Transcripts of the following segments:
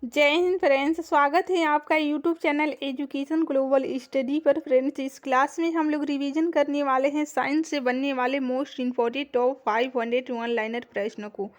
जय हिंद फ्रेंड्स, स्वागत है आपका YouTube channel education global study पर। फ्रेंड्स, इस क्लास में हम लोग रिवीजन करने वाले हैं साइंस से बनने वाले most important top 500 one liner प्रश्नों को।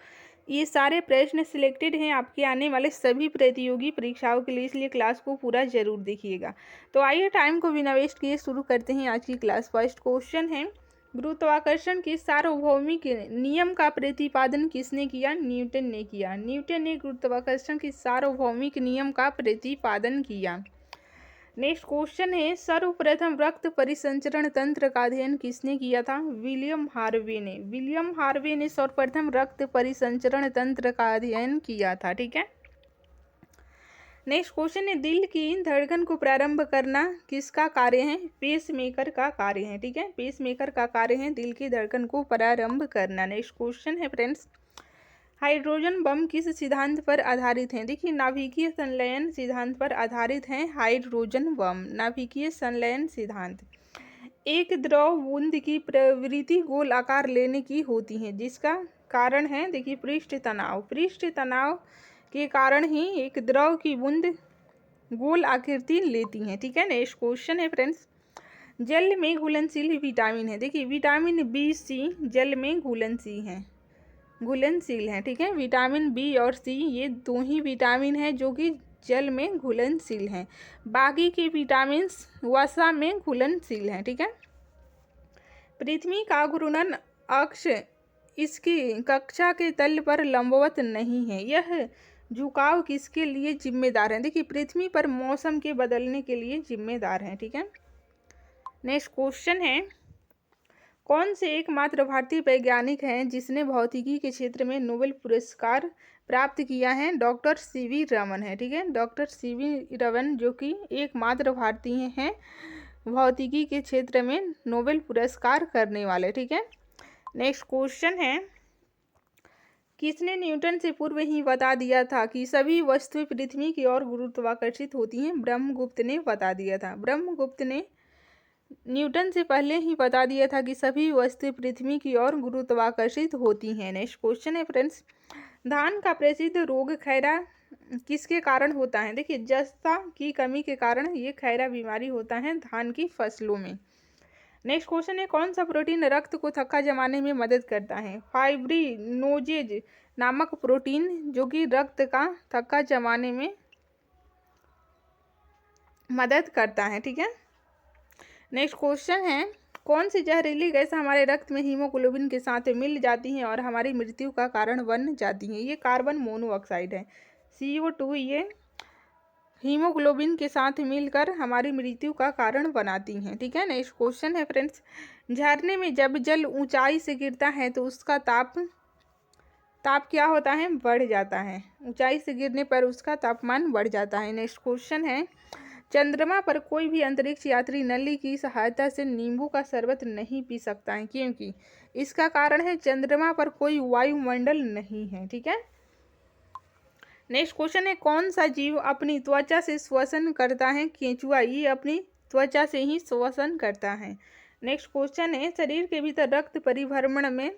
ये सारे प्रश्न सिलेक्टेड हैं आपके आने वाले सभी प्रतियोगी परीक्षाओं के लिए, इसलिए क्लास को पूरा जरूर देखिएगा। तो आइए टाइम को बिना वेस्ट किए शुरू करते हैं आज की क्लास। फर्स्ट क्वेश्चन है, गुरुत्वाकर्षण के सार्वभौमिक नियम का प्रतिपादन किसने किया? न्यूटन ने किया। न्यूटन ने गुरुत्वाकर्षण के सार्वभौमिक नियम का प्रतिपादन किया। नेक्स्ट क्वेश्चन है, सर्वप्रथम रक्त परिसंचरण तंत्र का अध्ययन किसने किया था? विलियम हार्वे ने। विलियम हार्वे ने सर्वप्रथम रक्त परिसंचरण तंत्र का अध्ययन किया था। ठीक है। नेक्स्ट क्वेश्चन है, दिल की धड़कन को प्रारंभ करना किसका कार्य है? पेसमेकर का कार्य है। ठीक है, पेसमेकर का कार्य है दिल की धड़कन को प्रारंभ करना। नेक्स्ट क्वेश्चन है फ्रेंड्स, हाइड्रोजन बम किस सिद्धांत पर आधारित है? देखिए, नाभिकीय संलयन सिद्धांत पर आधारित है हाइड्रोजन बम। नाभिकीय संलयन सिद्धांत। एक द्रव बूंद की प्रवृत्ति गोल आकार लेने की होती है, जिसका कारण है, देखिए, पृष्ठ तनाव। पृष्ठ तनाव के कारण ही एक द्रव की बूंद गोल आकृति लेती है। ठीक है। नेक्स्ट क्वेश्चन है फ्रेंड्स, जल में घुलनशील विटामिन है। देखिए, विटामिन बी सी जल में घुलनशील है। ठीक है, विटामिन बी और सी ये दो ही विटामिन है जो कि जल में घुलनशील हैं। बाकी के विटामिन वसा में घुलनशील हैं। ठीक है। पृथ्वी का घूर्णन अक्ष इसकी कक्षा के तल पर लंबवत नहीं है। यह झुकाव किसके लिए जिम्मेदार है? देखिए, पृथ्वी पर मौसम के बदलने के लिए जिम्मेदार है। ठीक है। नेक्स्ट क्वेश्चन है, कौन से एकमात्र भारतीय वैज्ञानिक हैं जिसने भौतिकी के क्षेत्र में नोबेल पुरस्कार प्राप्त किया है? डॉक्टर सीवी रमन है। ठीक है, डॉक्टर सीवी रमन जो कि एकमात्र भारतीय हैं भौतिकी के क्षेत्र में नोबेल पुरस्कार करने वाले। ठीक है। नेक्स्ट क्वेश्चन है, किसने न्यूटन से पूर्व ही बता दिया था कि सभी वस्तुएं पृथ्वी की ओर गुरुत्वाकर्षित होती हैं? ब्रह्मगुप्त ने बता दिया था। ब्रह्मगुप्त ने न्यूटन से पहले ही बता दिया था कि सभी वस्तुएं पृथ्वी की ओर गुरुत्वाकर्षित होती हैं। नेक्स्ट क्वेश्चन है फ्रेंड्स, धान का प्रसिद्ध रोग खैरा किसके कारण होता है? देखिए, जस्ता की कमी के कारण ये खैरा बीमारी होता है धान की फसलों में। नेक्स्ट क्वेश्चन है, कौन सा प्रोटीन रक्त को थक्का जमाने में मदद करता है? फाइब्रिनोजेज नामक प्रोटीन जो कि रक्त का थक्का जमाने में मदद करता है। ठीक है। नेक्स्ट क्वेश्चन है, कौन सी जहरीली गैस हमारे रक्त में हीमोग्लोबिन के साथ मिल जाती हैं और हमारी मृत्यु का कारण बन जाती हैं? ये कार्बन मोनोऑक्साइड है, CO2। ये हीमोग्लोबिन के साथ मिलकर हमारी मृत्यु का कारण बनाती हैं। ठीक है। नेक्स्ट क्वेश्चन है फ्रेंड्स, झरने में जब जल ऊंचाई से गिरता है तो उसका ताप क्या होता है? बढ़ जाता है। ऊंचाई से गिरने पर उसका तापमान बढ़ जाता है। नेक्स्ट क्वेश्चन है, चंद्रमा पर कोई भी अंतरिक्ष यात्री नली की सहायता से नींबू का शरबत नहीं पी सकता है, क्योंकि इसका कारण है चंद्रमा पर कोई वायुमंडल नहीं है। ठीक है। नेक्स्ट क्वेश्चन है, कौन सा जीव अपनी त्वचा से श्वसन करता है? केंचुआ। ये अपनी त्वचा से ही श्वसन करता है। नेक्स्ट क्वेश्चन है, शरीर के भीतर रक्त परिभ्रमण में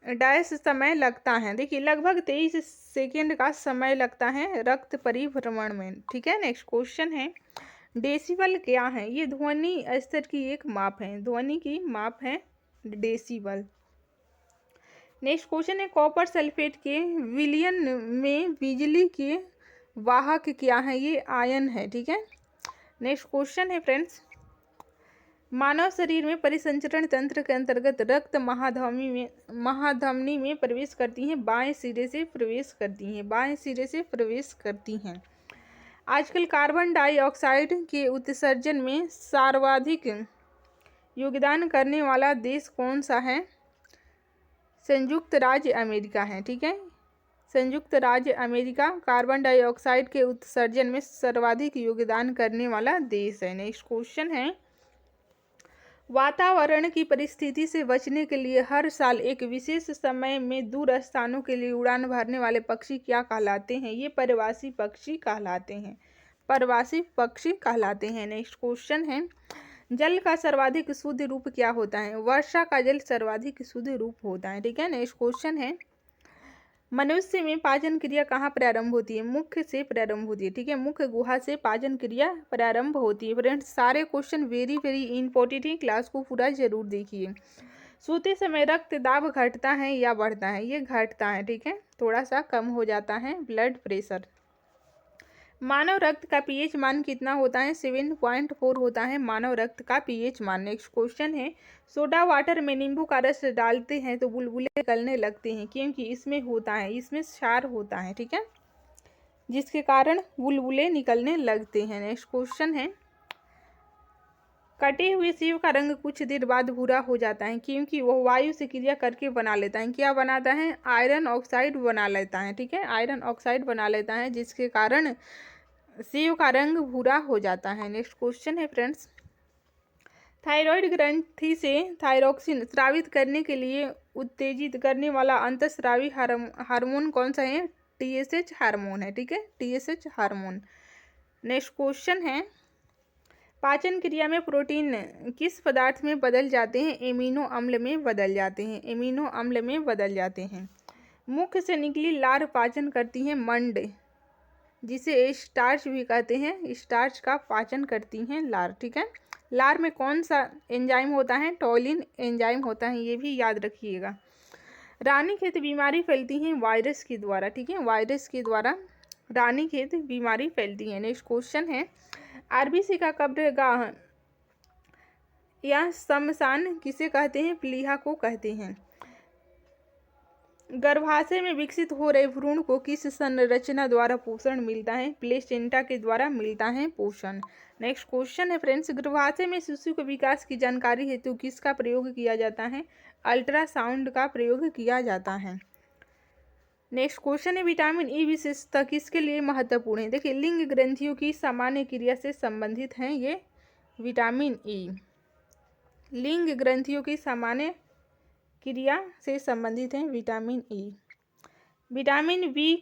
डैश समय लगता है? देखिए, लगभग 23 सेकेंड का समय लगता है रक्त परिभ्रमण में। ठीक है। नेक्स्ट क्वेश्चन है, डेसिबल क्या है? ये ध्वनि स्तर की एक माप है। ध्वनि की माप है डेसिबल। नेक्स्ट क्वेश्चन है, कॉपर सल्फेट के विलयन में बिजली के वाहक क्या है? ये आयन है। ठीक है। नेक्स्ट क्वेश्चन है फ्रेंड्स, मानव शरीर में परिसंचरण तंत्र के अंतर्गत रक्त महाधमनी में प्रवेश करती हैं, बाएं सिरे से प्रवेश करती हैं। बाएं सिरे से प्रवेश करती हैं। आजकल कार्बन डाइऑक्साइड के उत्सर्जन में सर्वाधिक योगदान करने वाला देश कौन सा है? संयुक्त राज्य अमेरिका है। ठीक है। संयुक्त राज्य अमेरिका कार्बन डाइऑक्साइड के उत्सर्जन में सर्वाधिक योगदान करने वाला देश है। नेक्स्ट क्वेश्चन है, वातावरण की परिस्थिति से बचने के लिए हर साल एक विशेष समय में दूर स्थानों के लिए उड़ान भरने वाले पक्षी क्या कहलाते हैं? ये प्रवासी पक्षी कहलाते हैं। प्रवासी पक्षी कहलाते हैं। नेक्स्ट क्वेश्चन है, जल का सर्वाधिक शुद्ध रूप क्या होता है? वर्षा का जल सर्वाधिक शुद्ध रूप होता है। ठीक है। नेक्स्ट क्वेश्चन है, मनुष्य में पाचन क्रिया कहाँ प्रारंभ होती है? मुख से प्रारंभ होती है, ठीक है। मुख गुहा से पाचन क्रिया प्रारंभ होती है। फ्रेंड्स, सारे क्वेश्चन वेरी वेरी इंपॉर्टेंट है, क्लास को पूरा जरूर देखिए। सोते समय रक्त दाब घटता है या बढ़ता है? ये घटता है, ठीक है, थोड़ा सा कम हो जाता है ब्लड प्रेशर। मानव रक्त का पीएच मान कितना होता है? 7.4 होता है मानव रक्त का पीएच मान। नेक्स्ट क्वेश्चन है, सोडा वाटर में नींबू का रस डालते हैं तो बुलबुले निकलने लगते हैं, क्योंकि इसमें होता है, इसमें क्षार होता है, ठीक है, जिसके कारण बुलबुले निकलने लगते हैं। नेक्स्ट क्वेश्चन है, कटे हुए सेब का रंग कुछ देर बाद भूरा हो जाता है, क्योंकि वह वायु से क्रिया करके बना लेता है। क्या बनाता है? आयरन ऑक्साइड बना लेता है, ठीक है, आयरन ऑक्साइड बना लेता है, जिसके कारण सेब का रंग भूरा हो जाता है। नेक्स्ट क्वेश्चन है फ्रेंड्स, थायराइड ग्रंथि से थायरोक्सिन स्रावित करने के लिए उत्तेजित करने वाला अंतःस्रावी हार्मोन कौन सा है? TSH हार्मोन है, ठीक है, TSH हार्मोन। नेक्स्ट क्वेश्चन है, पाचन क्रिया में प्रोटीन किस पदार्थ में बदल जाते हैं? एमिनो अम्ल में बदल जाते हैं, एमिनो अम्ल में बदल जाते हैं। मुख से निकली लार पाचन करती है मंड, जिसे स्टार्च भी कहते हैं, स्टार्च का पाचन करती हैं लार, ठीक है। लार में कौन सा एंजाइम होता है? टॉलिन एंजाइम होता है, ये भी याद रखिएगा। रानीखेत बीमारी फैलती है वायरस के द्वारा, ठीक है, वायरस के द्वारा रानीखेत बीमारी फैलती है। नेक्स्ट क्वेश्चन है, आरबीसी का कब्रगाह या शमशान किसे कहते हैं? प्लीहा को कहते हैं। गर्भाशय में विकसित हो रहे भ्रूण को किस संरचना द्वारा पोषण मिलता है? प्लेसेंटा के द्वारा मिलता है पोषण। नेक्स्ट क्वेश्चन है फ्रेंड्स, गर्भाशय में शिशु के विकास की जानकारी हेतु किसका प्रयोग किया जाता है? अल्ट्रासाउंड का प्रयोग किया जाता है। नेक्स्ट क्वेश्चन है, विटामिन ई विशेषता किसके लिए महत्वपूर्ण है? देखिए, लिंग ग्रंथियों की सामान्य क्रिया से संबंधित हैं ये विटामिन ई, लिंग ग्रंथियों की सामान्य क्रिया से संबंधित हैं विटामिन ई। विटामिन बी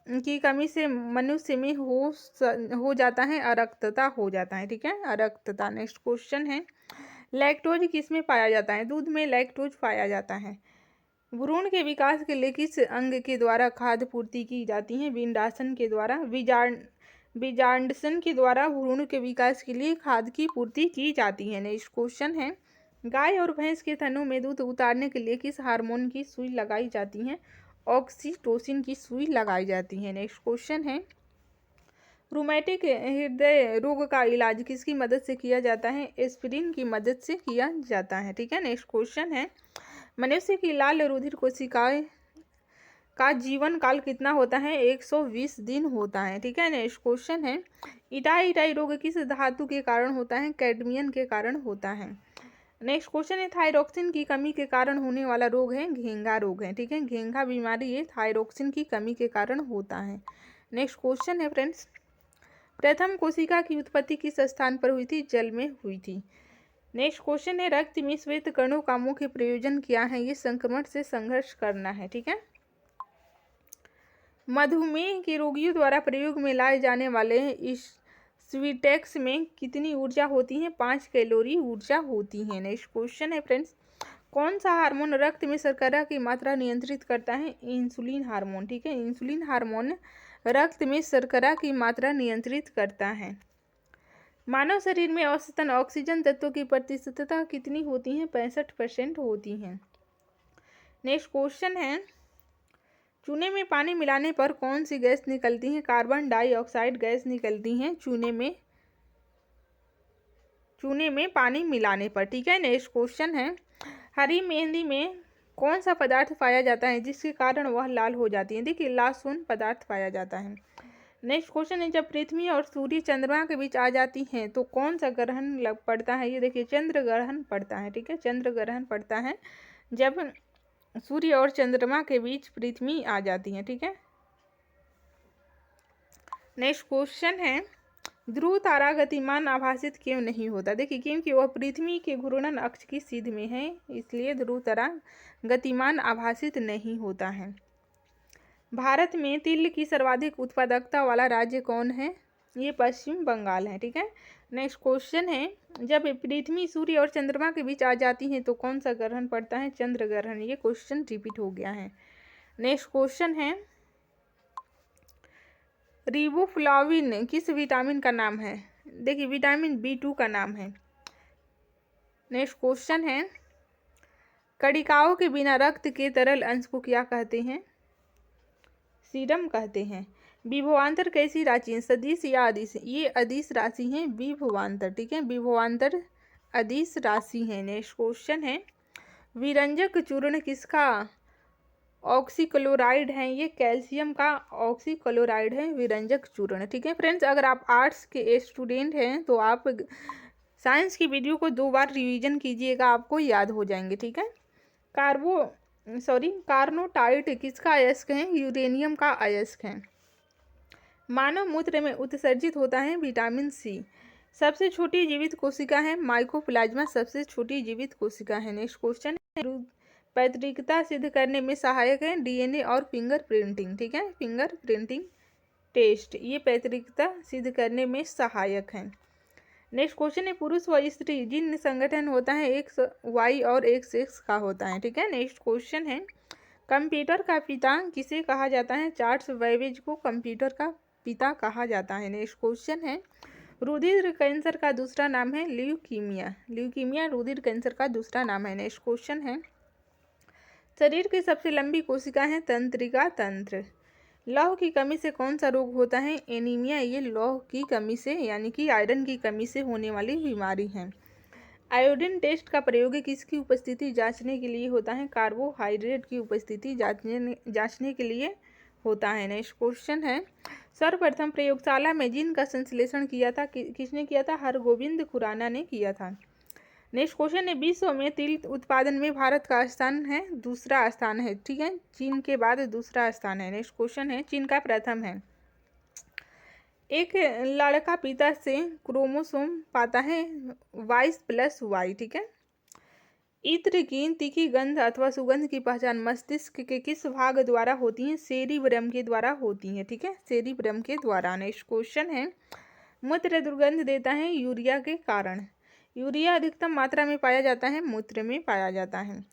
की कमी से मनुष्य में हो जाता है अरक्तता हो जाता है, ठीक है, अरक्तता। नेक्स्ट क्वेश्चन है, लैक्टोज किस में पाया जाता है? दूध में लैक्टोज पाया जाता है। भ्रूण के विकास के लिए किस अंग के द्वारा खाद्य पूर्ति की जाती है? विंडासन के द्वारा, बीजांडसन के द्वारा भ्रूण के विकास के लिए खाद्य की पूर्ति की जाती है। नेक्स्ट क्वेश्चन है, गाय और भैंस के थनों में दूध उतारने के लिए किस हार्मोन की सुई लगाई जाती है? ऑक्सीटोसिन की सुई लगाई जाती है। नेक्स्ट क्वेश्चन है, रूमेटिक हृदय रोग का इलाज किसकी मदद से किया जाता है? एस्पिरिन की मदद से किया जाता है, ठीक है। नेक्स्ट क्वेश्चन है, मनुष्य की लाल रुधिर कोशिकाएं का जीवन काल कितना होता है? 120 दिन होता है, ठीक है। नेक्स्ट क्वेश्चन है, इटाई रोग किस धातु के कारण होता है? कैडमियम के कारण होता है। नेक्स्ट क्वेश्चन है, थायरोक्सिन की कमी के कारण होने वाला रोग है? घेंघा रोग है, ठीक है, घेंघा बीमारी ये थायरोक्सिन की कमी के कारण होता है। नेक्स्ट क्वेश्चन है फ्रेंड्स, प्रथम कोशिका की उत्पत्ति किस स्थान पर हुई थी? जल में हुई थी। नेक्स्ट क्वेश्चन है, रक्त में श्वेत कणों का मुख्य प्रयोजन क्या है? ये संक्रमण से संघर्ष करना है, ठीक है। मधुमेह के रोगियों द्वारा प्रयोग में लाए जाने वाले इस स्वीटेक्स में कितनी ऊर्जा होती है? 5 कैलोरी ऊर्जा होती है। नेक्स्ट क्वेश्चन है फ्रेंड्स, कौन सा हार्मोन रक्त में शर्करा की मात्रा नियंत्रित करता है? इंसुलिन हार्मोन, ठीक है, इंसुलिन हार्मोन रक्त में शर्करा की मात्रा नियंत्रित करता है। मानव शरीर में औसतन ऑक्सीजन तत्वों की प्रतिशतता कितनी होती है? 65% होती है। नेक्स्ट क्वेश्चन है, चूने में पानी मिलाने पर कौन सी गैस निकलती है? कार्बन डाइऑक्साइड गैस निकलती है चूने में पानी मिलाने पर, ठीक है। नेक्स्ट क्वेश्चन है, हरी मेहंदी में कौन सा पदार्थ पाया जाता है जिसके कारण वह लाल हो जाती है? देखिए, लासोन पदार्थ पाया जाता है। नेक्स्ट क्वेश्चन है, जब पृथ्वी और सूर्य चंद्रमा के बीच आ जाती हैं तो कौन सा ग्रहण पड़ता है? ये देखिए, चंद्र ग्रहण पड़ता है, ठीक है, चंद्र ग्रहण पड़ता है जब सूर्य और चंद्रमा के बीच पृथ्वी आ जाती है, ठीक है। नेक्स्ट क्वेश्चन है, ध्रुव तारा गतिमान आभासित क्यों नहीं होता? देखिए, क्योंकि वह पृथ्वी के घूर्णन अक्ष की सीध में है, इसलिए ध्रुव तारा गतिमान आभासित नहीं होता है। भारत में तिल की सर्वाधिक उत्पादकता वाला राज्य कौन है? ये पश्चिम बंगाल है, ठीक है। नेक्स्ट क्वेश्चन है, जब पृथ्वी सूर्य और चंद्रमा के बीच आ जाती है तो कौन सा ग्रहण पड़ता है? चंद्र ग्रहण। ये क्वेश्चन रिपीट हो गया है। नेक्स्ट क्वेश्चन है, रिबोफ्लाविन किस विटामिन का नाम है? देखिए विटामिन B2 का नाम है। नेक्स्ट क्वेश्चन है, कणिकाओं के बिना रक्त के तरल अंश को क्या कहते हैं? सीरम कहते हैं। विभवांतर कैसी राशि है? सदिश या अदिश? ये अदिश राशि है विभवांतर, ठीक है, विभवांतर अदिश राशि है। नेक्स्ट क्वेश्चन है, विरंजक चूर्ण किसका ऑक्सीक्लोराइड है? ये कैल्शियम का ऑक्सीक्लोराइड है विरंजक चूर्ण, ठीक है। फ्रेंड्स, अगर आप आर्ट्स के स्टूडेंट हैं तो आप साइंस की वीडियो को 2 बार रिवीजन कीजिएगा, आपको याद हो जाएंगे, ठीक है। कार्नोटाइट किसका अयस्क है? यूरेनियम का अयस्क है। मानव मूत्र में उत्सर्जित होता है विटामिन C। सबसे छोटी जीवित कोशिका है माइकोप्लाज्मा, सबसे छोटी जीवित कोशिका है। नेक्स्ट क्वेश्चन है, पैतृकता सिद्ध करने में सहायक है DNA और फिंगर प्रिंटिंग, ठीक है, फिंगर प्रिंटिंग टेस्ट, ये पैतृकता सिद्ध करने में सहायक है। नेक्स्ट क्वेश्चन है, पुरुष व स्त्री जिन संगठन होता है XY और XX का होता है, ठीक है। नेक्स्ट क्वेश्चन है, कंप्यूटर का पिता किसे कहा जाता है? चार्ल्स बेबेज को कंप्यूटर का पिता कहा जाता है। नेक्स्ट क्वेश्चन है, रुधिर कैंसर का दूसरा नाम है ल्यूकीमिया। ल्यूकीमिया रुधिर कैंसर का दूसरा नाम है। नेक्स्ट क्वेश्चन है, शरीर की सबसे लंबी कोशिका है तंत्रिका तंत्र। लौह की कमी से कौन सा रोग होता है? एनीमिया। ये लौह की कमी से यानी कि आयरन की कमी से होने वाली बीमारी है। आयोडीन टेस्ट का प्रयोग किसकी उपस्थिति जांचने के लिए होता है? कार्बोहाइड्रेट की उपस्थिति जांचने के लिए होता है। नेक्स्ट क्वेश्चन है, सर्वप्रथम प्रयोगशाला में जिन का संश्लेषण किया था किसने किया था? हरगोविंद खुराना ने किया था। नेक्स्ट क्वेश्चन है, विश्व में तिल उत्पादन में भारत का स्थान है? दूसरा स्थान है, ठीक है, चीन के बाद दूसरा स्थान है। नेक्स्ट क्वेश्चन है, चीन का प्रथम है। एक लड़का पिता से क्रोमोसोम पाता है 22+Y, ठीक है। इत्र की तीखी गंध अथवा सुगंध की पहचान मस्तिष्क के किस भाग द्वारा होती है? सेरिब्रम के द्वारा होती है, ठीक है, सेरिब्रम के द्वारा। नेक्स्ट क्वेश्चन है, मूत्र दुर्गंध देता है यूरिया के कारण। यूरिया अधिकतम मात्रा में पाया जाता है मूत्र में पाया जाता है।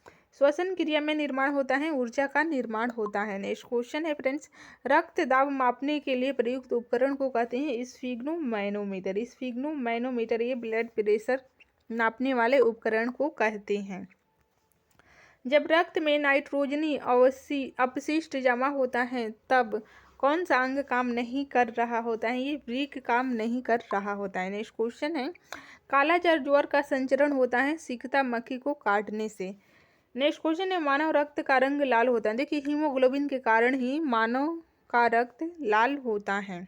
श्वसन क्रिया में निर्माण होता है ऊर्जा का निर्माण होता है। नेक्स्ट क्वेश्चन है फ्रेंड्स, रक्त दाब मापने के लिए प्रयुक्त उपकरण को कहते हैं स्फिग्नोमैनोमीटर। स्फिग्नोमैनोमीटर ये ब्लड प्रेशर नापने वाले उपकरण को कहते हैं। जब रक्त में नाइट्रोजनी अपशिष्ट जमा होता है तब कौन सा अंग काम नहीं कर रहा होता है? ये वृक्क काम नहीं कर रहा होता है। नेक्स्ट क्वेश्चन है, कालाजार ज्वर का संचरण होता है सिकता मक्खी को काटने से। नेक्स्ट क्वेश्चन है, मानव रक्त का रंग लाल होता है। देखिए हीमोग्लोबिन के कारण ही मानव का रक्त लाल होता है।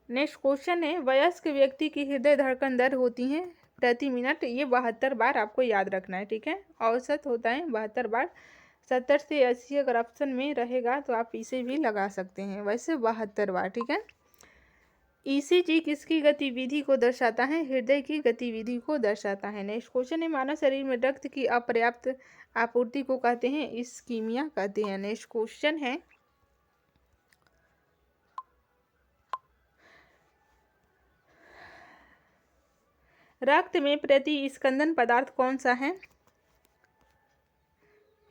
नेक्स्ट क्वेश्चन है, वयस्क व्यक्ति की हृदय धड़कन दर होती है प्रति मिनट, ये 72 बार आपको याद रखना है, ठीक है, औसत होता है 72 बार। 70 से 80 अगर ऑप्शन में रहेगा तो आप इसे भी लगा सकते हैं, वैसे 72 बार, ठीक है। ECG किसकी गतिविधि को दर्शाता है? हृदय की गतिविधि को दर्शाता है। नेक्स्ट क्वेश्चन है, मानव शरीर में रक्त की अपर्याप्त आपूर्ति को कहते हैं इस्कीमिया कहते हैं। नेक्स्ट क्वेश्चन है, रक्त में प्रतिस्पंदन पदार्थ कौन सा है?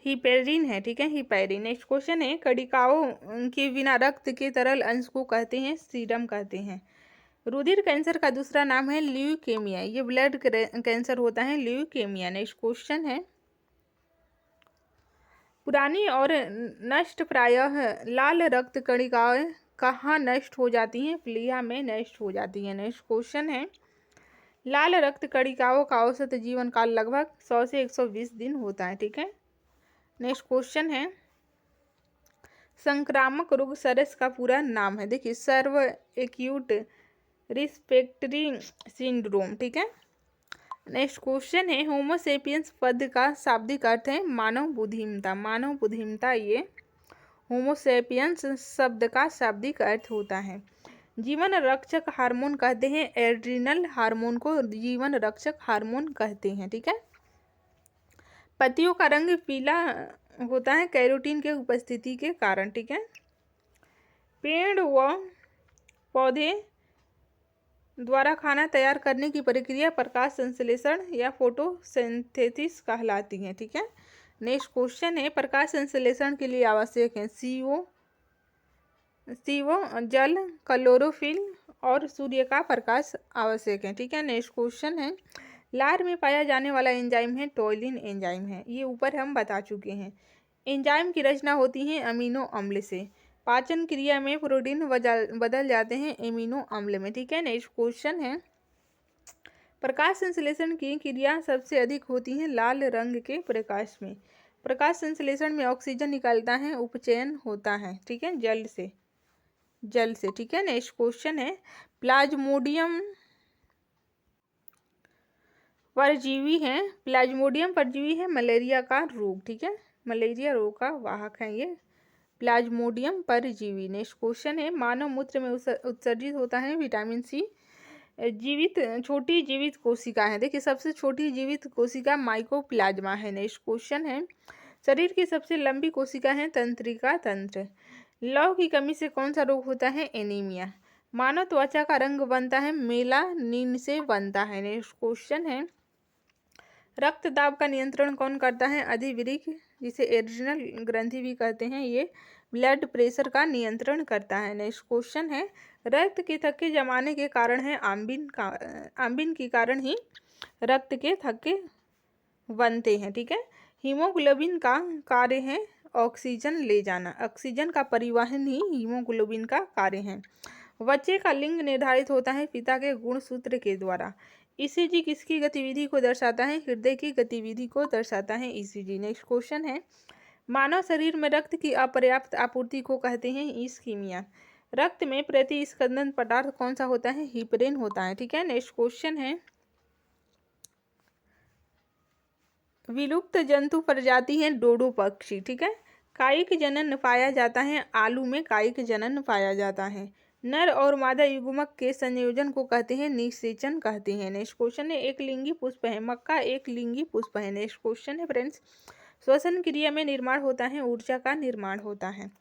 हिपेरिन है, ठीक है, हिपेरिन। नेक्स्ट क्वेश्चन है, कणिकाओं के बिना रक्त के तरल अंश को कहते हैं सीरम कहते हैं। रुधिर कैंसर का दूसरा नाम है ल्यूकेमिया। ये ब्लड कैंसर होता है ल्यूकेमिया। नेक्स्ट क्वेश्चन है, पुरानी और नष्ट प्रायः लाल रक्त कणिकाएं कहाँ नष्ट हो जाती हैं? प्लीहा में नष्ट हो जाती हैं। नेक्स्ट क्वेश्चन है, लाल रक्त कणिकाओं का औसत जीवन काल लगभग 100 से 120 दिन होता है, ठीक है। नेक्स्ट क्वेश्चन है, संक्रामक रोग सरस का पूरा नाम है? देखिए सर्व एक्यूट रिस्पेक्टरी सिंड्रोम, ठीक है। नेक्स्ट क्वेश्चन है, होमोसेपियंस पद का शाब्दिक अर्थ है मानव बुद्धिमत्ता। मानव बुद्धिमत्ता ये होमोसेपियंस शब्द का शाब्दिक अर्थ होता है। जीवन रक्षक हार्मोन कहते हैं एड्रिनल हार्मोन को जीवन रक्षक हार्मोन कहते हैं, ठीक है। पत्तियों का रंग पीला होता है कैरोटीन के उपस्थिति के कारण, ठीक है। पेड़ व पौधे द्वारा खाना तैयार करने की प्रक्रिया प्रकाश संश्लेषण या फोटोसिंथेसिस कहलाती है, ठीक है। नेक्स्ट क्वेश्चन है प्रकाश संश्लेषण के लिए आवश्यक है CO जल, क्लोरोफिल और सूर्य का प्रकाश आवश्यक है। ठीक है, नेक्स्ट क्वेश्चन है लार में पाया जाने वाला एंजाइम है टॉयलिन एंजाइम है। ये ऊपर हम बता चुके हैं। एंजाइम की रचना होती है अमीनो अम्ल से। पाचन क्रिया में प्रोटीन बदल जाते हैं एमिनो अम्ल में। ठीक है, नेक्स्ट क्वेश्चन है प्रकाश संश्लेषण की क्रिया सबसे अधिक होती है लाल रंग के प्रकाश में। प्रकाश संश्लेषण में ऑक्सीजन निकलता है, उपचयन होता है। ठीक है, जल से। ठीक है, नेक्स्ट क्वेश्चन है प्लाज्मोडियम परजीवी है मलेरिया का रोग। ठीक है, मलेरिया रोग का वाहक है ये प्लाज्मोडियम परजीवी। नेक्स्ट क्वेश्चन है मानव मूत्र में उत्सर्जित होता है विटामिन सी। छोटी जीवित कोशिका है। देखिए सबसे छोटी जीवित कोशिका माइकोप्लाज्मा है। नेक्स्ट क्वेश्चन है शरीर की सबसे लंबी कोशिका है तंत्रिका तंत्र। लौह की कमी से कौन सा रोग होता है? एनीमिया। मानव त्वचा का रंग बनता है मेलानिन से बनता है। नेक्स्ट क्वेश्चन है रक्त दाब का नियंत्रण कौन करता है? अधिवृक्क, जिसे एड्रिनल ग्रंथि भी कहते हैं, ये ब्लड प्रेशर का नियंत्रण करता है। नेक्स्ट क्वेश्चन है रक्त के थक्के जमाने के कारण है आम्बिन के कारण ही रक्त के थक्के बनते हैं। ठीक है, हीमोग्लोबिन का कार्य है ऑक्सीजन ले जाना। ऑक्सीजन का परिवहन ही हीमोग्लोबिन का कार्य है। बच्चे का लिंग निर्धारित होता है पिता के गुणसूत्र के द्वारा। ईसीजी किसकी गतिविधि को दर्शाता है? हृदय की गतिविधि को दर्शाता है ईसीजी। नेक्स्ट क्वेश्चन है मानव शरीर में रक्त की अपर्याप्त आपूर्ति को कहते हैं इस्कीमिया। रक्त में प्रतिस्पंदन पदार्थ कौन सा होता है? हिपरेन होता है। ठीक है, नेक्स्ट क्वेश्चन है विलुप्त जंतु प्रजाति है डोडो पक्षी। ठीक है, कायिक जनन पाया जाता है आलू में कायिक जनन पाया जाता है। नर और मादा युग्मक के संयोजन को कहते हैं निषेचन कहते हैं। नेक्स्ट क्वेश्चन है एक लिंगी पुष्प है। मक्का एक लिंगी पुष्प है। नेक्स्ट क्वेश्चन है फ्रेंड्स श्वसन क्रिया में निर्माण होता है ऊर्जा का निर्माण होता है।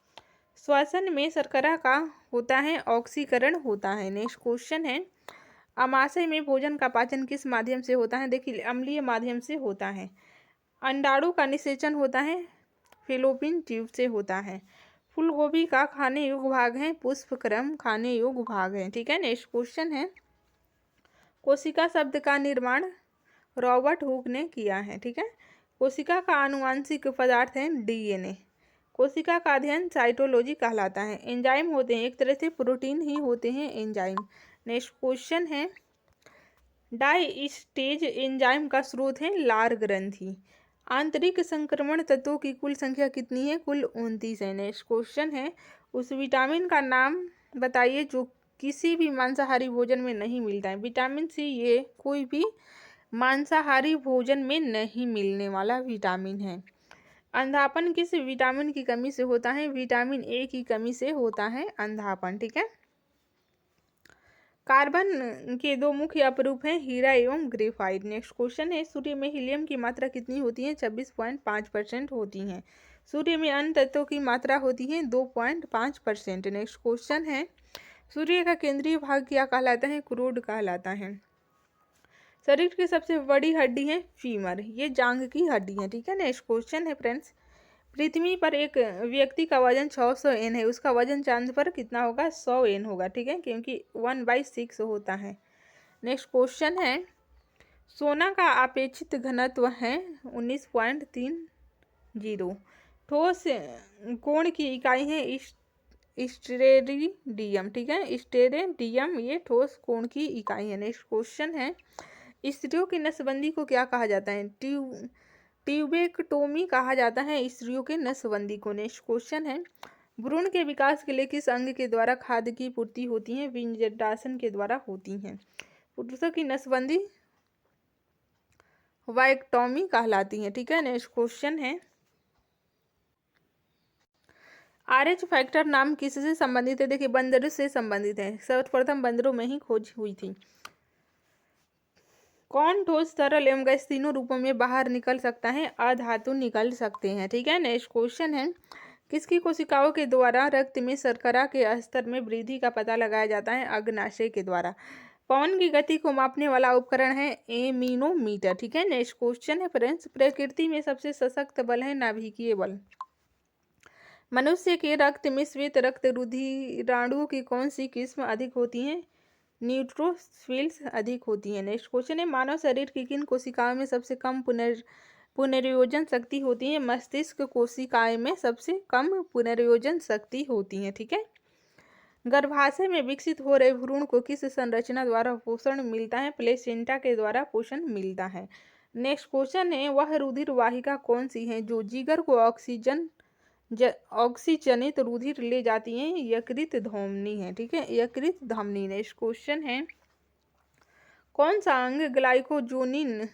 श्वसन में शर्करा का होता है ऑक्सीकरण होता है। नेक्स्ट क्वेश्चन है अमाशय में भोजन का पाचन किस माध्यम से होता है? देखिए अम्लीय माध्यम से होता है। अंडाणु का निषेचन होता है फेलोपियन ट्यूब से होता है। फूलगोभी का खाने योग्य भाग है पुष्पक्रम खाने योग्य भाग है। ठीक है, नेक्स्ट क्वेश्चन है कोशिका शब्द का निर्माण रॉबर्ट हुक ने किया है। ठीक है, कोशिका का आनुवांशिक पदार्थ है डीएनए। कोशिका का अध्ययन साइटोलॉजी कहलाता है। एंजाइम होते हैं एक तरह से प्रोटीन ही होते हैं एंजाइम। नेक्स्ट क्वेश्चन है डाइस्टेज एंजाइम का स्रोत है लार ग्रंथि। आंतरिक संक्रमण तत्वों की कुल संख्या कितनी है? कुल 29 है। नेक्स्ट क्वेश्चन है उस विटामिन का नाम बताइए जो किसी भी मांसाहारी भोजन में नहीं मिलता है। विटामिन सी ये कोई भी मांसाहारी भोजन में नहीं मिलने वाला विटामिन है। अंधापन किस विटामिन की कमी से होता है? विटामिन ए की कमी से होता है अंधापन। ठीक है, कार्बन के दो मुख्य अपरूप हैं हीरा एवं ग्रेफाइट। नेक्स्ट क्वेश्चन है सूर्य में हीलियम की मात्रा कितनी होती है? 26.5% होती है। सूर्य में अन्य तत्वों की मात्रा होती है 2.5%। नेक्स्ट क्वेश्चन है सूर्य का केंद्रीय भाग क्या कहलाता है? क्रोड कहलाता है। शरीर की सबसे बड़ी हड्डी है फीमर, ये जांघ की हड्डी है। ठीक है, नेक्स्ट क्वेश्चन है फ्रेंड्स पृथ्वी पर एक व्यक्ति का वजन 600 N है, उसका वजन चांद पर कितना होगा? 100 N होगा। ठीक है, क्योंकि 1/6 होता है। नेक्स्ट क्वेश्चन है सोना का अपेक्षित घनत्व है 19.30। ठोस कोण की इकाई है स्टेरेडियम। ठीक है, स्टेरेडियम ये ठोस कोण की इकाई है। नेक्स्ट क्वेश्चन है स्त्रियों की नसबंदी को क्या कहा जाता है? ट्यूबेक्टोमी कहा जाता है स्त्रियों के नसबंदी को। नेक्स्ट क्वेश्चन है भ्रूण के विकास के लिए किस अंग के द्वारा खाद्य की पूर्ति होती है? विंजडासन के द्वारा होती है। पुरुषों की नसबंदी वाइक्टोमी कहलाती है। ठीक है, नेक्स्ट क्वेश्चन है RH फैक्टर नाम किससे संबंधित है? देखिए बंदरों से संबंधित है। सर्वप्रथम बंदरों में ही खोज हुई थी। कौन ठोस तरल एवं गैस तीनों रूपों में बाहर निकल सकता है? अधातु निकल सकते हैं। ठीक है, नेक्स्ट क्वेश्चन है किसकी कोशिकाओं के द्वारा रक्त में शर्करा के स्तर में वृद्धि का पता लगाया जाता है? अग्नाशय के द्वारा। पवन की गति को मापने वाला उपकरण है एमीनोमीटर। ठीक है। नेक्स्ट क्वेश्चन है फ्रेंड्स, प्रकृति में सबसे सशक्त बल है नाभिकीय बल। मनुष्य के रक्त में श्वेत रक्त रुधिराणुओं की कौन सी किस्म अधिक होती है? न्यूट्रोफिल्स अधिक होती है। नेक्स्ट क्वेश्चन है, मानव शरीर की किन कोशिकाओं में सबसे कम पुनर्योजन शक्ति होती है? मस्तिष्क कोशिकाएं में सबसे कम पुनर्योजन शक्ति होती है। ठीक है। गर्भाशय में विकसित हो रहे भ्रूण को किस संरचना द्वारा पोषण मिलता है? प्लेसेंटा के द्वारा पोषण मिलता है। नेक्स्ट क्वेश्चन है, वह रुधिर वाहिका कौन सी है जो जिगर को ऑक्सीजनित रुधिर ले जाती है? यकृत धमनी है। ठीक है, यकृत धमनी। नेक्स्ट क्वेश्चन है, कौन सा अंग ग्लाइकोजोनिन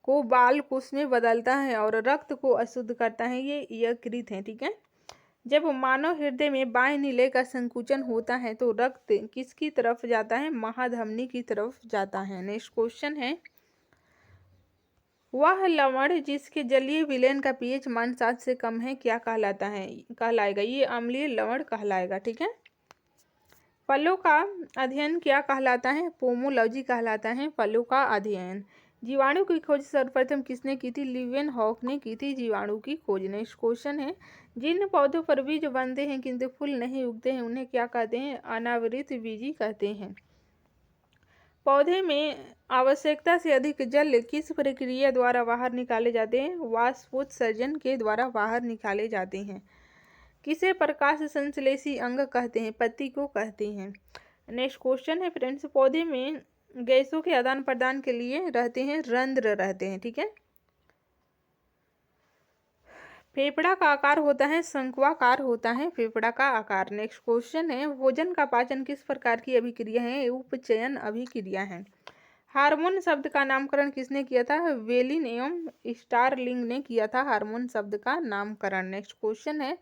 को बाल कोष में बदलता है और रक्त को अशुद्ध करता है? ये यकृत है। ठीक है। जब मानव हृदय में बाएं नीले का संकुचन होता है तो रक्त किसकी तरफ जाता है? महाधमनी की तरफ जाता है। नेक्स्ट क्वेश्चन है, वह लवण जिसके जलीय विलयन का पीएच मान 7 से कम है क्या कहलाएगा? ये अम्लीय लवण कहलाएगा। ठीक है। फलों का अध्ययन क्या कहलाता है? पोमोलॉजी कहलाता है फलों का अध्ययन। जीवाणु की खोज सर्वप्रथम किसने की थी? लीवेनहॉक ने की थी जीवाणु की खोज। नेक्स्ट क्वेश्चन है, जिन पौधों पर बीज बनते हैं किंतु फूल नहीं उगते हैं उन्हें क्या कहते हैं? अनावृत बीजी कहते हैं। पौधे में आवश्यकता से अधिक जल किस प्रक्रिया द्वारा बाहर निकाले जाते हैं? वाष्पोत्सर्जन के द्वारा बाहर निकाले जाते हैं। किसे प्रकाश संश्लेषी अंग कहते हैं? पत्ती को कहते हैं। नेक्स्ट क्वेश्चन है फ्रेंड्स, पौधे में गैसों के आदान प्रदान के लिए रहते हैं रंध्र रहते हैं। ठीक है। फेफड़ा का आकार होता है शंक्वाकार होता है फेफड़ा का आकार। नेक्स्ट क्वेश्चन है, भोजन का पाचन किस प्रकार की अभिक्रिया है? उपचयन अभिक्रिया है। हार्मोन शब्द का नामकरण किसने किया था? वेलिन एवं स्टारलिंग ने किया था हार्मोन शब्द का नामकरण। नेक्स्ट क्वेश्चन है,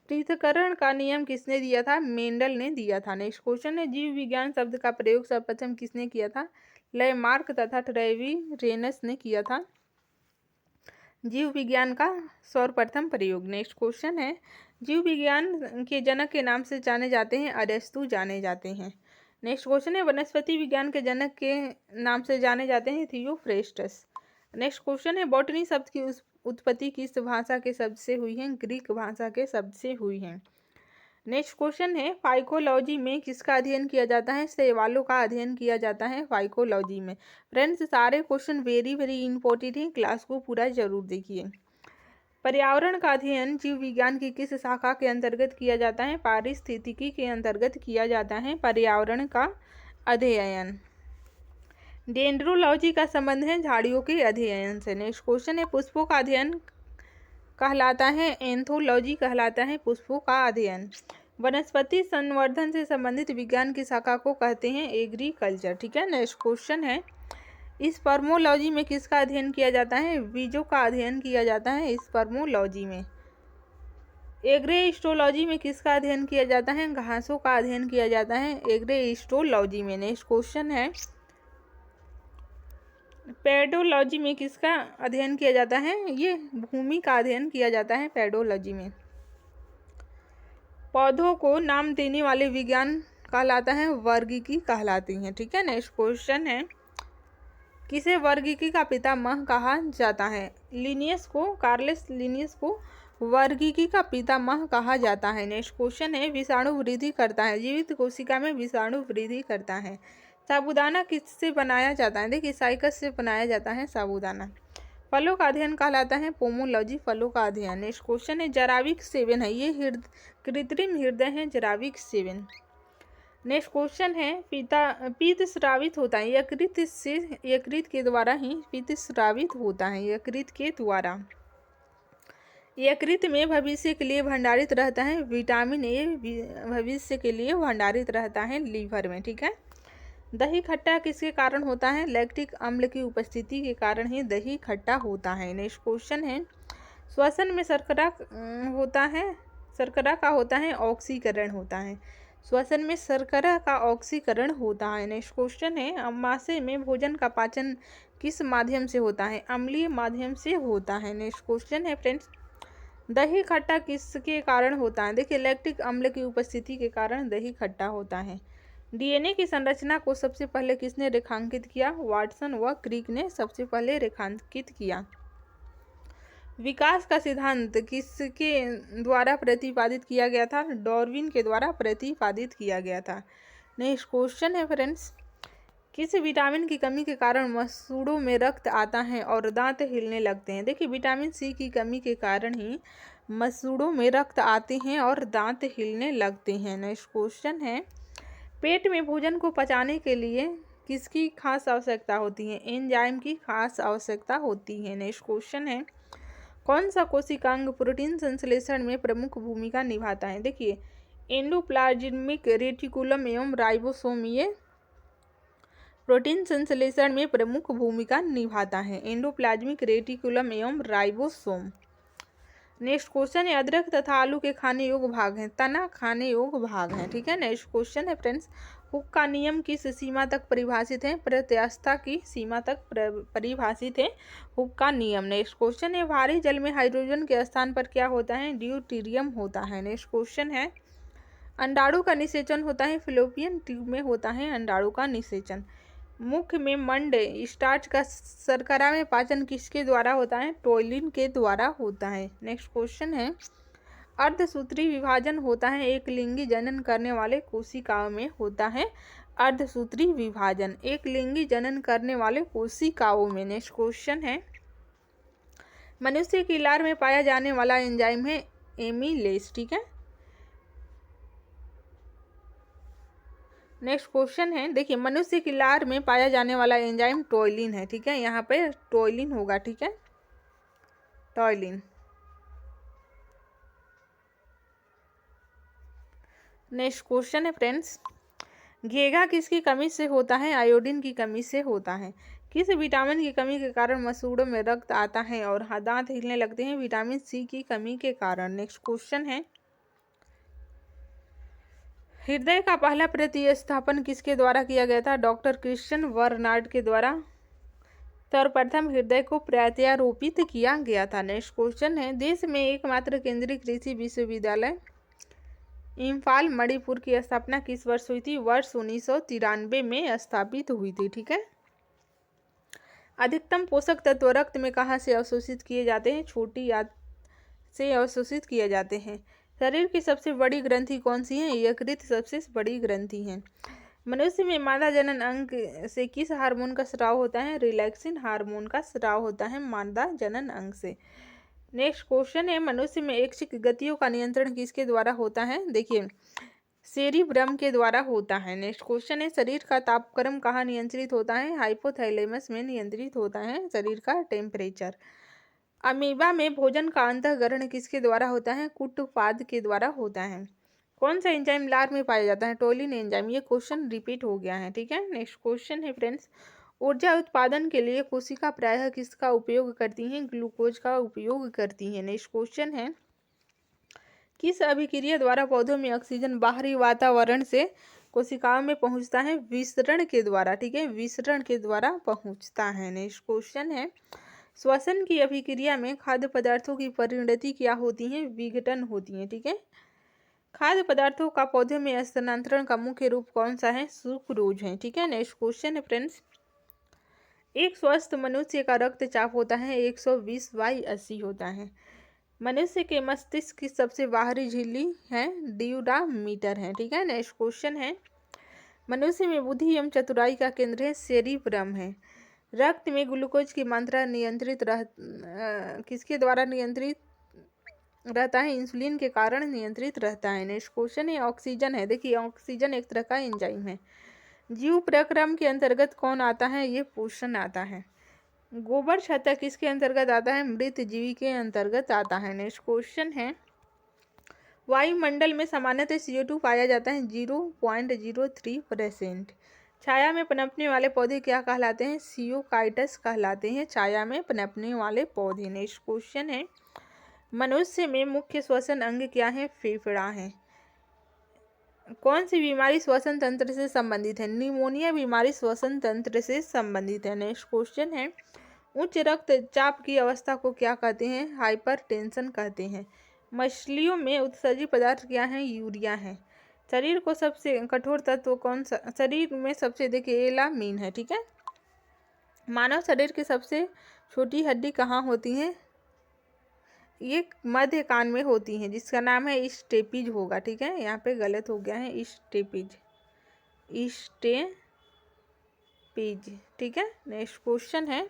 पृथक्करण का नियम किसने दिया था? मेंडल ने दिया था। नेक्स्ट क्वेश्चन है, जीव विज्ञान शब्द का प्रयोग सर्वप्रथम किसने किया था? लैमार्क तथा ट्रेविरेनस ने किया था जीव विज्ञान का सर्वप्रथम प्रयोग। नेक्स्ट क्वेश्चन है, जीव विज्ञान के जनक के नाम से जाने जाते हैं? अरस्तु जाने जाते हैं। नेक्स्ट क्वेश्चन है, वनस्पति विज्ञान के जनक के नाम से जाने जाते हैं? थियोफ्रेस्टस। नेक्स्ट क्वेश्चन है, बॉटनी शब्द की उत्पत्ति किस भाषा के शब्द से हुई है? ग्रीक भाषा के शब्द से हुई है। नेक्स्ट क्वेश्चन है, फाइकोलॉजी में किसका अध्ययन किया जाता है? शैवालों का अध्ययन किया जाता है फाइकोलॉजी में। फ्रेंड्स, सारे क्वेश्चन वेरी वेरी इंपॉर्टेंट हैं, क्लास को पूरा जरूर देखिए। पर्यावरण का अध्ययन जीव विज्ञान की किस शाखा के अंतर्गत किया जाता है? पारिस्थितिकी के अंतर्गत किया जाता है पर्यावरण का अध्ययन। डेंड्रोलॉजी का संबंध है झाड़ियों के अध्ययन से। नेक्स्ट क्वेश्चन है, पुष्पों का अध्ययन कहलाता है? एंथोलॉजी कहलाता है पुष्पों का अध्ययन। वनस्पति संवर्धन से संबंधित विज्ञान की शाखा को कहते हैं? एग्रीकल्चर। ठीक है। नेक्स्ट क्वेश्चन है, स्पर्मोलॉजी में किसका अध्ययन किया जाता है? बीजों का अध्ययन किया जाता है स्पर्मोलॉजी में। एग्रेस्टोलॉजी में किसका अध्ययन किया जाता है? घासों का अध्ययन किया जाता है एग्रेस्टोलॉजी में। नेक्स्ट क्वेश्चन है, पेडोलॉजी में किसका अध्ययन किया जाता है? ये भूमि का अध्ययन किया जाता है पेडोलॉजी में। पौधों को नाम देने वाले विज्ञान कहलाता है? वर्गीकी कहलाती हैं। ठीक है। नेक्स्ट क्वेश्चन है, किसे वर्गीकी का पितामह कहा जाता है? लिनियस को, कार्लेस लिनियस को वर्गीकी का पितामह कहा जाता है। नेक्स्ट क्वेश्चन है, विषाणु वृद्धि करता है? जीवित कोशिका में विषाणु वृद्धि करता है। साबूदाना किससे बनाया जाता है? देखिए, साइकस से बनाया जाता है साबूदाना। फलों का अध्ययन कहलाता है? पोमोलॉजी फलों का अध्ययन। नेक्स्ट क्वेश्चन है, जराविक सेवन है? ये कृत्रिम हृदय है जराविक सेवन। नेक्स्ट क्वेश्चन है, पित्त स्रावित होता है? यकृत के द्वारा ही पित्त स्रावित होता है, यकृत के द्वारा। यकृत में भविष्य के लिए भंडारित रहता है विटामिन ए, भविष्य के लिए भंडारित रहता है लीवर में। ठीक है। दही खट्टा किसके कारण होता है? लैक्टिक अम्ल की उपस्थिति के कारण ही दही खट्टा होता है। नेक्स्ट क्वेश्चन है, श्वसन में शर्करा का होता है? ऑक्सीकरण होता है। श्वसन में शर्करा का ऑक्सीकरण होता है। नेक्स्ट क्वेश्चन है, अमाशय में भोजन का पाचन किस माध्यम से होता है? अम्लीय माध्यम से होता है। नेक्स्ट क्वेश्चन है फ्रेंड्स, दही खट्टा किसके कारण होता है? देखिए, लैक्टिक अम्ल की उपस्थिति के कारण दही खट्टा होता है। डीएनए की संरचना को सबसे पहले किसने रेखांकित किया? वाटसन व क्रिक ने सबसे पहले रेखांकित किया। विकास का सिद्धांत किसके द्वारा प्रतिपादित किया गया था? डार्विन के द्वारा प्रतिपादित किया गया था। नेक्स्ट क्वेश्चन है फ्रेंड्स, किस विटामिन की कमी के कारण मसूड़ों में रक्त आता है और दांत हिलने लगते हैं? देखिए, विटामिन सी की कमी के कारण ही मसूड़ों में रक्त आते हैं और दांत हिलने लगते हैं। नेक्स्ट क्वेश्चन है, पेट में भोजन को पचाने के लिए किसकी खास आवश्यकता होती है? एंजाइम की खास आवश्यकता होती है। नेक्स्ट क्वेश्चन है, कौन सा कोशिकांग प्रोटीन संश्लेषण में प्रमुख भूमिका निभाता है? देखिए, एंडोप्लाज्मिक रेटिकुलम एवं राइबोसोम ये प्रोटीन संश्लेषण में प्रमुख भूमिका निभाता है। एंडोप्लाज्मिक रेटिकुलम एवं राइबोसोम। नेक्स्ट क्वेश्चन है, अदरक तथा आलू के खाने योग्य भाग हैं, तना खाने योग्य भाग हैं। ठीक है। नेक्स्ट क्वेश्चन है फ्रेंड्स, हुक का नियम किस सीमा तक परिभाषित है? प्रत्यास्थता की सीमा तक परिभाषित है हुक का नियम। नेक्स्ट क्वेश्चन है, भारी जल में हाइड्रोजन के स्थान पर क्या होता है? ड्यूटेरियम होता है। नेक्स्ट क्वेश्चन है, अंडाणु का निषेचन होता है? फिलोपियन ट्यूब में होता है अंडाणु का निषेचन। मुख में मंड स्टार्च का शर्करा में पाचन किसके द्वारा होता है? टोलिन के द्वारा होता है। नेक्स्ट क्वेश्चन है, अर्धसूत्री विभाजन होता है एक लिंगी जनन करने वाले कोशिकाओं में होता है अर्धसूत्री विभाजन एक लिंगी जनन करने वाले कोशिकाओं में। नेक्स्ट क्वेश्चन है, मनुष्य की लार में पाया जाने वाला एंजाइम है एमिलेज। ठीक है। नेक्स्ट क्वेश्चन है, देखिए, मनुष्य की लार में पाया जाने वाला एंजाइम टोइलिन है। ठीक है, यहाँ पे टोइलिन होगा। ठीक है, टोइलिन। नेक्स्ट क्वेश्चन है फ्रेंड्स, घेघा किसकी कमी से होता है? आयोडीन की कमी से होता है। किस विटामिन की कमी के कारण मसूड़ों में रक्त आता है और दांत हिलने लगते हैं? विटामिन सी की कमी के कारण। नेक्स्ट क्वेश्चन है, हृदय का पहला प्रतिस्थापन किसके द्वारा किया गया था? डॉक्टर क्रिश्चियन बर्नार्ड के द्वारा सर्वप्रथम हृदय को प्रत्यारोपित किया गया था। नेक्स्ट क्वेश्चन है, देश में एकमात्र केंद्रीय कृषि विश्वविद्यालय इम्फाल मणिपुर की स्थापना किस वर्ष हुई थी? वर्ष 1993 में स्थापित हुई थी। ठीक है। अधिकतम पोषक तत्व रक्त में कहाँ से अवशोषित किए जाते हैं? छोटी आंत से अवशोषित किए जाते हैं। शरीर की सबसे बड़ी ग्रंथि कौन सी है? यकृत सबसे बड़ी ग्रंथि है। मनुष्य में मादा जनन अंग से किस हार्मोन का स्राव होता है? रिलैक्सिन हार्मोन का स्राव होता है मादा जनन अंग से। नेक्स्ट क्वेश्चन है, मनुष्य में ऐच्छिक गतियों का नियंत्रण किसके द्वारा होता है? देखिए, सेरिब्रम के द्वारा होता है। नेक्स्ट क्वेश्चन है, शरीर का तापक्रम कहाँ नियंत्रित होता है? हाइपोथैलेमस में नियंत्रित होता है शरीर का टेम्परेचर। अमीबा में भोजन का अंतःग्रहण किसके द्वारा होता है? कुटुपाद के द्वारा होता है। कौन सा एंजाइम लार में पाया जाता है? Toluene enzyme. ये क्वेश्चन रिपीट हो गया है। ठीक है। नेक्स्ट क्वेश्चन है फ्रेंड्स, ऊर्जा उत्पादन के लिए कोशिका प्रायः किसका उपयोग करती हैं? ग्लूकोज का उपयोग करती हैं। नेक्स्ट क्वेश्चन है, किस अभिक्रिया द्वारा पौधों में ऑक्सीजन बाहरी वातावरण से कोशिकाओं में पहुंचता है? विसरण के द्वारा। ठीक है, विसरण के द्वारा पहुंचता है। नेक्स्ट क्वेश्चन है, श्वसन की अभिक्रिया में खाद्य पदार्थों की परिणति क्या होती है? विघटन होती है। ठीक है। खाद्य पदार्थों का पौधे में स्थानांतरण का मुख्य रूप कौन सा है? सुक्रोज है। ठीक है। नेक्स्ट क्वेश्चन है फ्रेंड्स, एक स्वस्थ मनुष्य का रक्तचाप होता है 120/80 होता है। मनुष्य के मस्तिष्क की सबसे बाहरी झिल्ली है ड्यूरामीटर है। ठीक है। नेक्स्ट क्वेश्चन है, मनुष्य में बुद्धि एवं चतुराई का केंद्र है सेरिब्रम है। रक्त में ग्लूकोज की मात्रा नियंत्रित किसके द्वारा नियंत्रित रहता है? इंसुलिन के कारण नियंत्रित रहता है। नेक्स्ट क्वेश्चन है, ऑक्सीजन है। देखिए, ऑक्सीजन एक तरह का एंजाइम है। जीव प्रक्रम के अंतर्गत कौन आता है? ये पोषण आता है। गोबर छत्ता किसके अंतर्गत आता है? मृत जीवी के अंतर्गत आता है। नेक्स्ट क्वेश्चन है, वायुमंडल में सामान्यतः CO2 पाया जाता है 0.03%। छाया में पनपने वाले पौधे क्या कहलाते हैं? सियोकाइटस कहलाते हैं छाया में पनपने वाले पौधे। नेक्स्ट क्वेश्चन है, मनुष्य में मुख्य श्वसन अंग क्या है? फेफड़ा है। कौन सी बीमारी श्वसन तंत्र से संबंधित है? निमोनिया बीमारी श्वसन तंत्र से संबंधित है। नेक्स्ट क्वेश्चन है, उच्च रक्तचाप की अवस्था को क्या कहते हैं? हाइपरटेंशन कहते हैं। मछलियों में उत्सर्जी पदार्थ क्या है? यूरिया है। शरीर को सबसे कठोर तत्व कौन सा, शरीर में सबसे देखिए एलामीन है। ठीक है। मानव शरीर की सबसे छोटी हड्डी कहाँ होती है? ये मध्य कान में होती है, जिसका नाम है स्टेपिज होगा। ठीक है, यहाँ पे गलत हो गया है, स्टेपिज, स्टेपिज। ठीक है। नेक्स्ट क्वेश्चन है,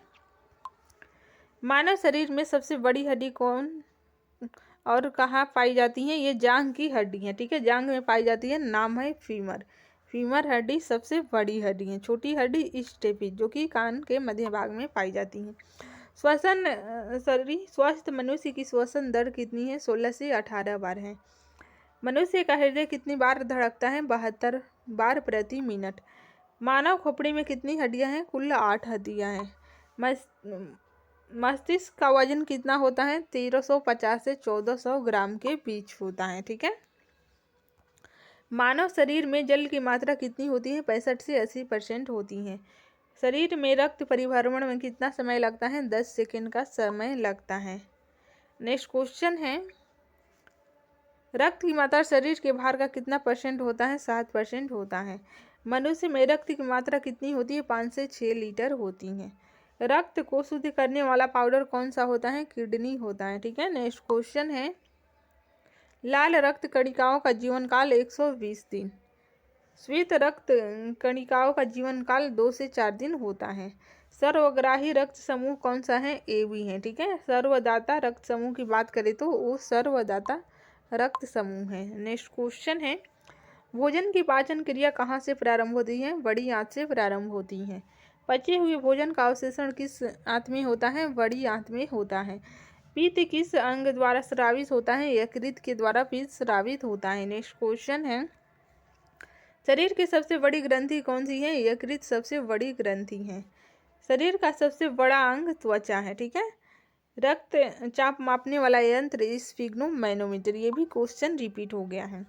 मानव शरीर में सबसे बड़ी हड्डी कौन और कहाँ पाई जाती है? ये जांघ की हड्डी है। ठीक है, जांघ में पाई जाती है, नाम है फीमर। फीमर हड्डी सबसे बड़ी हड्डी है। छोटी हड्डी स्टेपिज, जो कि कान के मध्य भाग में पाई जाती है। श्वसन स्वस्थ मनुष्य की श्वसन दर कितनी है? 16 से 18 बार है। मनुष्य का हृदय कितनी बार धड़कता है? 72 बार प्रति मिनट। मानव खोपड़ी में कितनी हड्डियां हैं? कुल 8 हड्डियां हैं। मस्तिष्क का वजन कितना होता है? 1350 से 1400 ग्राम के बीच होता है। ठीक है। मानव शरीर में जल की मात्रा कितनी होती है? 65 से 80% होती है। शरीर में रक्त परिभ्रमण में कितना समय लगता है? 10 सेकंड का समय लगता है। नेक्स्ट क्वेश्चन है, रक्त की मात्रा शरीर के भार का कितना % होता है? 7% होता है। मनुष्य में रक्त की मात्रा कितनी होती है? 5 से 6 लीटर होती है। रक्त को शुद्ध करने वाला पाउडर कौन सा होता है? किडनी होता है। ठीक है। नेक्स्ट क्वेश्चन है, लाल रक्त कणिकाओं का जीवन काल 120 दिन। श्वेत रक्त कणिकाओं का जीवन काल 2 से 4 दिन होता है। सर्वग्राही रक्त समूह कौन सा है? AB है। ठीक है। सर्वदाता रक्त समूह की बात करें तो वो सर्वदाता रक्त समूह है। नेक्स्ट क्वेश्चन है, भोजन की पाचन क्रिया कहाँ से प्रारंभ होती है? बड़ी आंत से प्रारंभ होती है। पचे हुए भोजन का अवशोषण किस आंत में होता है? बड़ी आंत में होता है। पित्त किस अंग द्वारा स्रावित होता है? यकृत के द्वारा पित्त स्रावित होता है। नेक्स्ट क्वेश्चन है, शरीर की सबसे बड़ी ग्रंथि कौन सी है? यकृत सबसे बड़ी ग्रंथि है। शरीर का सबसे बड़ा अंग त्वचा है। ठीक है। रक्त चाप मापने वाला यंत्र स्फिग्नोमैनोमीटर। ये भी क्वेश्चन रिपीट हो गया है।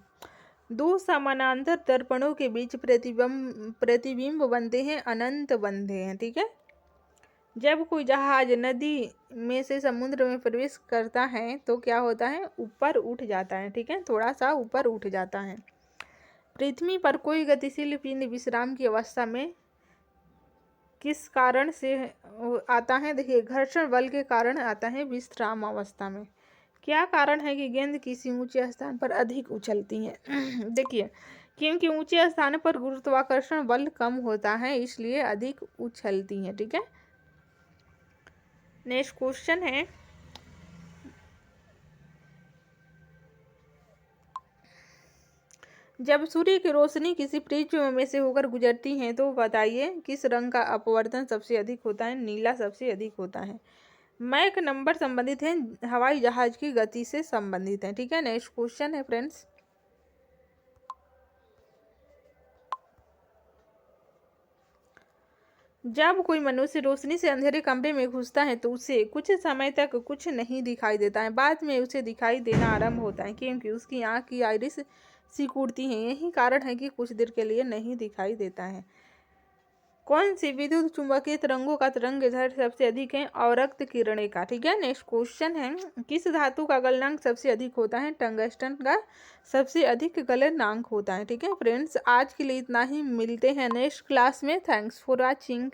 दो समानांतर दर्पणों के बीच प्रतिबिंब बनते हैं, अनंत बंधे हैं। ठीक है। जब कोई जहाज नदी में से समुद्र में प्रवेश करता है तो क्या होता है? ऊपर उठ जाता है। ठीक है, थोड़ा सा ऊपर उठ जाता है। पृथ्वी पर कोई गतिशील पिंड विश्राम की अवस्था में किस कारण से आता है? देखिए, घर्षण बल के कारण आता है विश्राम अवस्था में। क्या कारण है कि गेंद किसी ऊंचे स्थान पर अधिक उछलती है? देखिए, क्योंकि ऊंचे स्थान पर गुरुत्वाकर्षण बल कम होता है, इसलिए अधिक उछलती है। ठीक है। नेक्स्ट क्वेश्चन है, जब सूर्य की रोशनी किसी प्रिज्म में से होकर गुजरती है तो बताइए किस रंग का अपवर्तन सबसे अधिक होता है? नीला सबसे अधिक होता है। मैक नंबर संबंधित है, हवाई जहाज की गति से संबंधित है। ठीक है। नेक्स्ट क्वेश्चन है फ्रेंड्स, जब कोई मनुष्य रोशनी से अंधेरे कमरे में घुसता है तो उसे कुछ समय तक कुछ नहीं दिखाई देता है, बाद में उसे दिखाई देना आरंभ होता है, क्योंकि उसकी आंख की आइरिस सिकुड़ती है। यही कारण है कि कुछ देर के लिए नहीं दिखाई देता है। कौन सी विद्युत चुंबकीय तरंगों का तरंगदैर्घ्य सबसे अधिक है? अवरक्त किरणें का। ठीक है। नेक्स्ट क्वेश्चन है, किस धातु का गलनांक सबसे अधिक होता है? टंगस्टन का सबसे अधिक गलनांक होता है। ठीक है फ्रेंड्स, आज के लिए इतना ही। मिलते हैं नेक्स्ट क्लास में। Thanks for watching.